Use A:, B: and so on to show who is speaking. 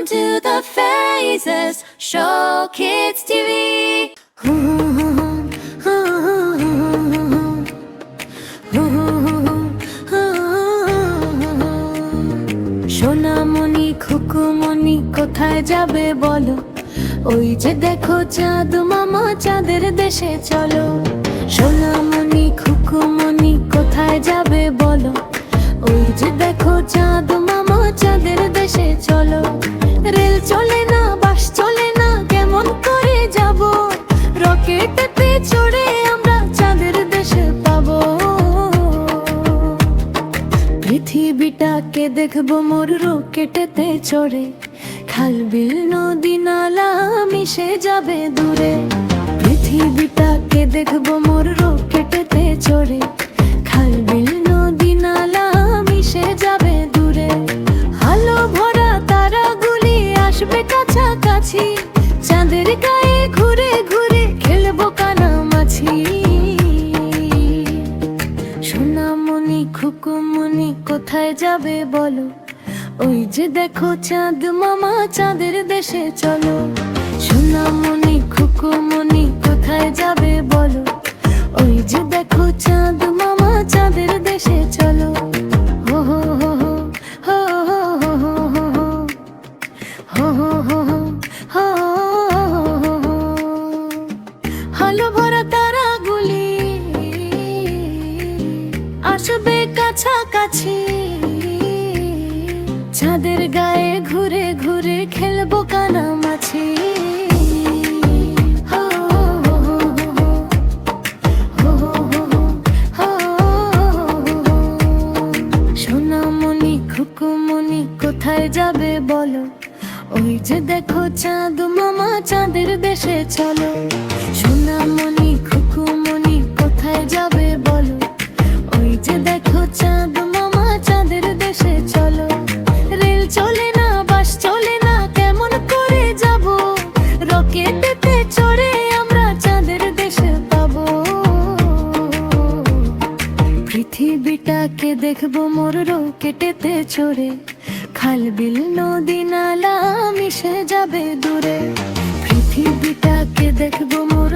A: to the Faces Show Kids TV. সোনামণি খুকুমণি কোথায় যাবে বলো, ওই যে দেখো চাঁদ মামা চাঁদের দেশে চলো। সোনামণি খুকুমণি কোথায় যাবে বলো, ওই যে দেখো চাঁদ মামা চাঁদের দেশে চলো। রেল চলে না, বাস চলে না, কেমন করে যাব? রকেটেতে চড়ে আমরা চাঁদের দেশে পাবো। পৃথিবীটাকে দেখবো মোর রকেটেতে চড়ে, খাল বিল নদী নালা মিশে যাবে দূরে। পৃথিবীটাকে দেখবো মোর রকেটেতে চড়ে, খাল বিল নদী নালা মিশে যাবে দূরে। আলো ভরা তারাগুলি আসবে কাছাকাছি, চাঁদের গায়ে ঘুরে ঘুরে খেলবো কানামাছি। সোনামণি খুকুমণি কোথায় যাবে বলো, ওই যে দেখো চাঁদ মামা চাঁদের দেশে চলো। সোনামণি খুকুমণি কোথায় যাবে বলো, ওই যে দেখো চাঁদ মামা চাঁদের দেশে চলো। হো হো হো হো হো হো হো হো। আলো ভরা তারাগুলি আসবে কাছাকাছি, চাঁদের গায়ে ঘুরে ঘুরে খেলবো কানামাছি। সোনামণি খুকুমণি কোথায় যাবে বলো, ওই যে দেখো চাঁদ মামা চাঁদের দেশে চলো। সোনামণি খুকুমণি কোথায় যাবে বলো, ওই যে দেখো চাঁদ মামা চাঁদের দেশে চলো। রেল চলে না, বাস চলে না, কেমন করে যাব? রকেটেতে চড়ে আমরা চাঁদের দেশে পাবো। পৃথিবীটাকে দেখবো মোর রকেটেতে চড়ে, খাল বিল নদী নালা মিশে যাবে দূরে। পৃথিবীটাকে দেখবো মোর